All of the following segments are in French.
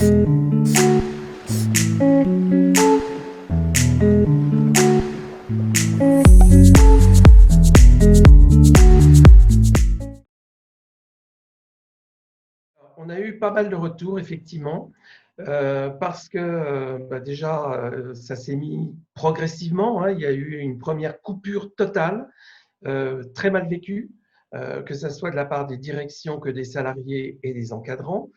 On a eu pas mal de retours, effectivement, parce que déjà, ça s'est mis progressivement, hein. Il y a eu une première coupure totale, très mal vécue, que ce soit de la part des directions que des salariés et des encadrants,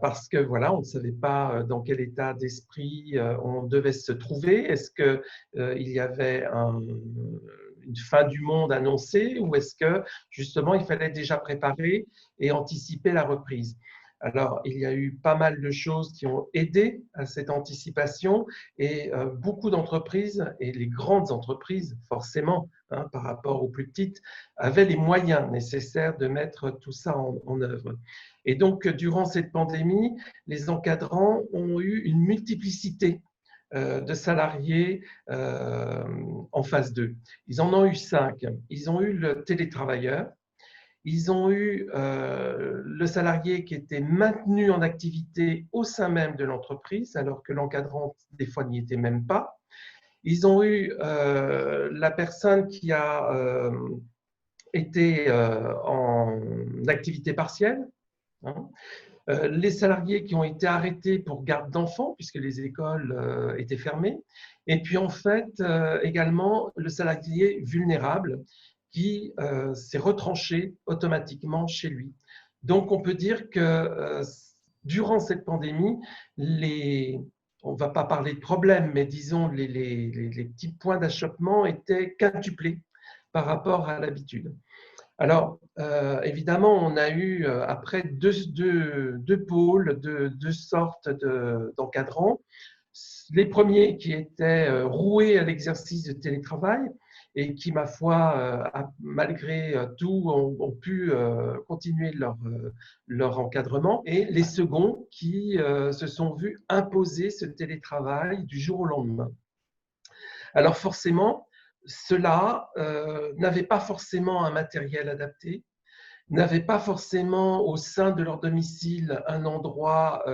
parce que voilà, on ne savait pas dans quel état d'esprit on devait se trouver. Est-ce qu'il y avait une fin du monde annoncée, ou est-ce que justement il fallait déjà préparer et anticiper la reprise? Alors, il y a eu pas mal de choses qui ont aidé à cette anticipation, et beaucoup d'entreprises, et les grandes entreprises forcément, hein, par rapport aux plus petites, avaient les moyens nécessaires de mettre tout ça en œuvre. Et donc, durant cette pandémie, les encadrants ont eu une multiplicité de salariés en phase 2. Ils en ont eu 5. Ils ont eu le télétravailleur, ils ont eu le salarié qui était maintenu en activité au sein même de l'entreprise, alors que l'encadrant, des fois, n'y était même pas. Ils ont eu la personne qui a été en activité partielle, hein. Les salariés qui ont été arrêtés pour garde d'enfants, puisque les écoles étaient fermées. Et puis, en fait, également, le salarié vulnérable qui s'est retranché automatiquement chez lui. Donc, on peut dire que durant cette pandémie, on ne va pas parler de problèmes, mais disons les petits points d'achoppement étaient quintuplés par rapport à l'habitude. Alors, évidemment, on a eu après deux pôles, deux sortes d'encadrants. Les premiers qui étaient roués à l'exercice de télétravail et qui, ma foi, malgré tout, ont pu continuer leur encadrement. Et les seconds qui se sont vus imposer ce télétravail du jour au lendemain. Alors forcément, ceux-là n'avaient pas forcément un matériel adapté, n'avaient pas forcément au sein de leur domicile un endroit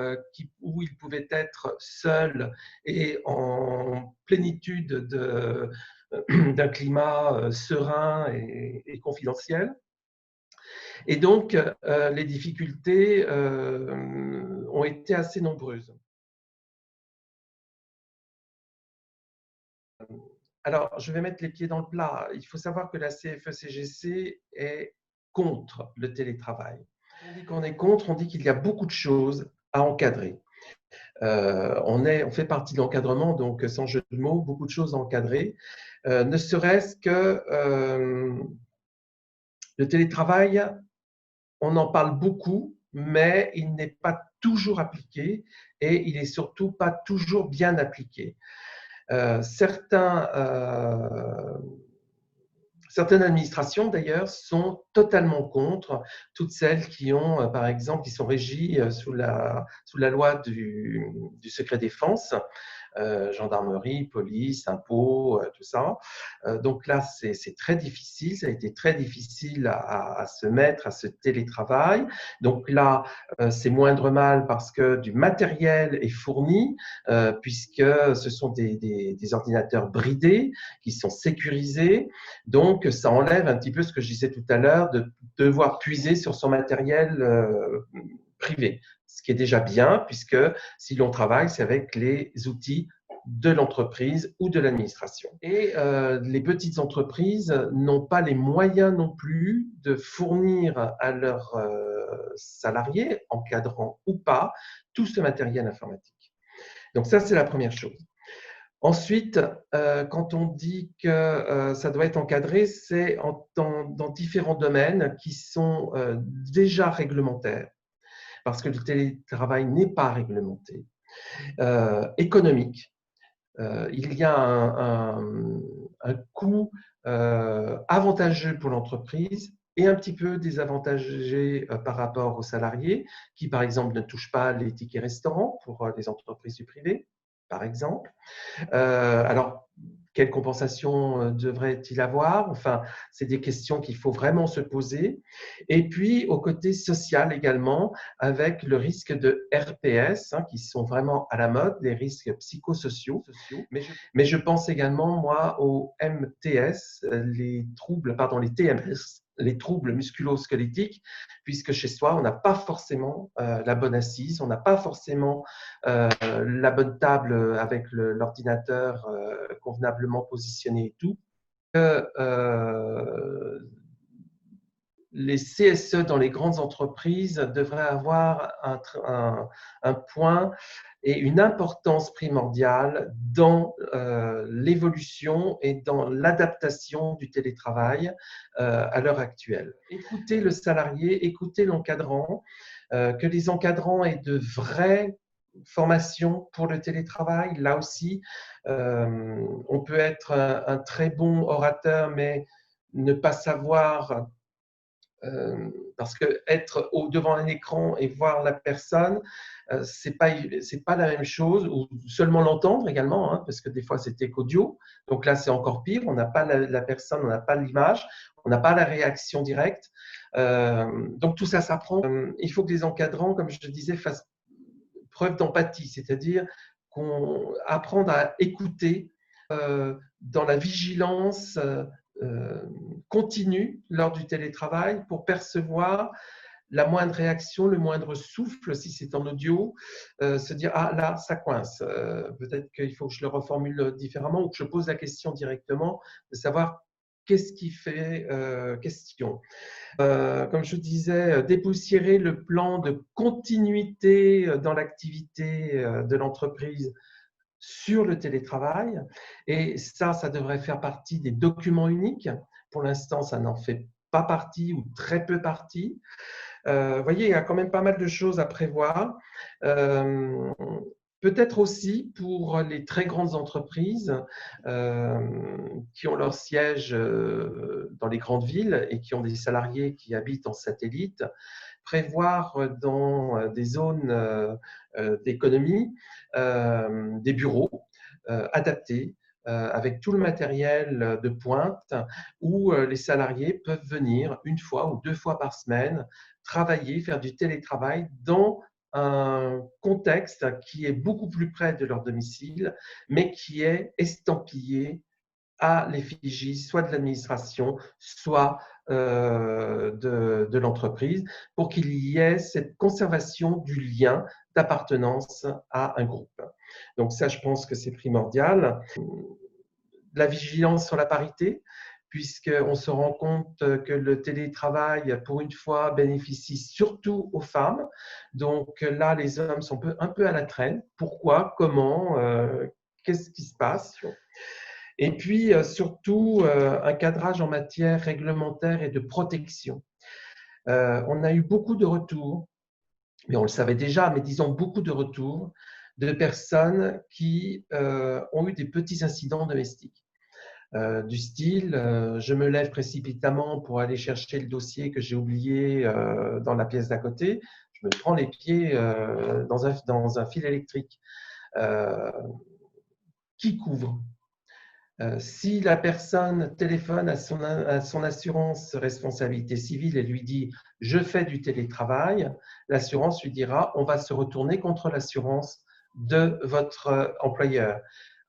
où ils pouvaient être seuls et en plénitude d'un climat serein et confidentiel. Et donc, les difficultés ont été assez nombreuses. Alors, je vais mettre les pieds dans le plat. Il faut savoir que la CFE-CGC est contre le télétravail. On dit qu'on est contre, on dit qu'il y a beaucoup de choses à encadrer. On fait partie de l'encadrement, donc sans jeu de mots, beaucoup de choses à encadrer. Ne serait-ce que le télétravail, on en parle beaucoup, mais il n'est pas toujours appliqué et il n'est surtout pas toujours bien appliqué. Certaines administrations, d'ailleurs, sont totalement contre, toutes celles qui ont, par exemple, qui sont régies sous la loi du secret défense, gendarmerie, police, impôts, tout ça. Donc là, c'est très difficile, ça a été très difficile à se mettre à ce télétravail. Donc là, c'est moindre mal parce que du matériel est fourni, puisque ce sont des ordinateurs bridés qui sont sécurisés. Donc, ça enlève un petit peu ce que je disais tout à l'heure, de devoir puiser sur son matériel privé, ce qui est déjà bien, puisque si l'on travaille, c'est avec les outils de l'entreprise ou de l'administration. Et les petites entreprises n'ont pas les moyens non plus de fournir à leurs salariés, encadrants ou pas, tout ce matériel informatique. Donc ça, c'est la première chose. Ensuite, quand on dit que ça doit être encadré, c'est dans différents domaines qui sont déjà réglementaires, parce que le télétravail n'est pas réglementé. Économique, il y a un coût avantageux pour l'entreprise et un petit peu désavantagé par rapport aux salariés qui, par exemple, ne touchent pas les tickets restaurants pour les entreprises du privé, par exemple. Alors, quelle compensation devrait-il avoir? Enfin, c'est des questions qu'il faut vraiment se poser. Et puis, au côté social également, avec le risque de RPS, qui sont vraiment à la mode, les risques psychosociaux. Mais je pense également, moi, aux MTS, les TMS, les troubles musculo-squelettiques, puisque chez soi, on n'a pas forcément la bonne assise, on n'a pas forcément la bonne table avec l'ordinateur convenablement positionné et tout. Les CSE dans les grandes entreprises devraient avoir un point et une importance primordiale dans l'évolution et dans l'adaptation du télétravail à l'heure actuelle. Écoutez le salarié, écoutez l'encadrant, que les encadrants aient de vraies formations pour le télétravail. Là aussi, on peut être un très bon orateur, mais ne pas savoir parce que être devant un écran et voir la personne, c'est pas la même chose, ou seulement l'entendre également, parce que des fois c'était qu'audio. Donc là c'est encore pire, on n'a pas la personne, on n'a pas l'image, on n'a pas la réaction directe. Donc tout ça s'apprend. Il faut que les encadrants, comme je te disais, fassent preuve d'empathie, c'est-à-dire qu'on apprendre à écouter dans la vigilance continue lors du télétravail pour percevoir la moindre réaction, le moindre souffle, si c'est en audio, se dire « Ah, là, ça coince. Peut-être qu'il faut que je le reformule différemment ou que je pose la question directement, de savoir qu'est-ce qui fait question. » Comme je disais, dépoussiérer le plan de continuité dans l'activité de l'entreprise sur le télétravail. Et ça devrait faire partie des documents uniques. Pour l'instant, ça n'en fait pas partie ou très peu partie. Vous voyez, il y a quand même pas mal de choses à prévoir. Peut-être aussi pour les très grandes entreprises qui ont leur siège dans les grandes villes et qui ont des salariés qui habitent en satellite, prévoir dans des zones d'économie des bureaux adaptés avec tout le matériel de pointe où les salariés peuvent venir une fois ou 2 fois par semaine travailler, faire du télétravail dans un contexte qui est beaucoup plus près de leur domicile, mais qui est estampillé à l'effigie soit de l'administration, soit de l'entreprise, pour qu'il y ait cette conservation du lien d'appartenance à un groupe. Donc ça, je pense que c'est primordial. La vigilance sur la parité, puisqu'on se rend compte que le télétravail, pour une fois, bénéficie surtout aux femmes. Donc là, les hommes sont un peu à la traîne. Pourquoi? Comment? Qu'est-ce qui se passe? Et puis, surtout, un cadrage en matière réglementaire et de protection. On a eu beaucoup de retours, mais on le savait déjà, mais disons beaucoup de retours de personnes qui ont eu des petits incidents domestiques. Du style, je me lève précipitamment pour aller chercher le dossier que j'ai oublié dans la pièce d'à côté, je me prends les pieds dans un fil électrique. Qui couvre? Si la personne téléphone à son assurance responsabilité civile et lui dit « je fais du télétravail », l'assurance lui dira « on va se retourner contre l'assurance de votre employeur ».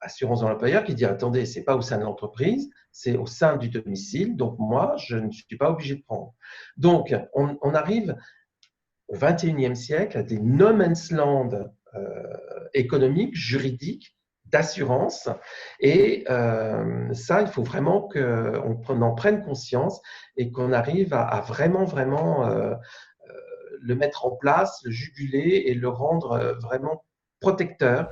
Assurance de l'employeur qui dit « attendez, ce n'est pas au sein de l'entreprise, c'est au sein du domicile, donc moi, je ne suis pas obligé de prendre ». Donc, on arrive au XXIe siècle à des no man's land économiques, juridiques, d'assurance. Et ça, il faut vraiment qu'on en prenne conscience et qu'on arrive à vraiment le mettre en place, le juguler et le rendre vraiment protecteur.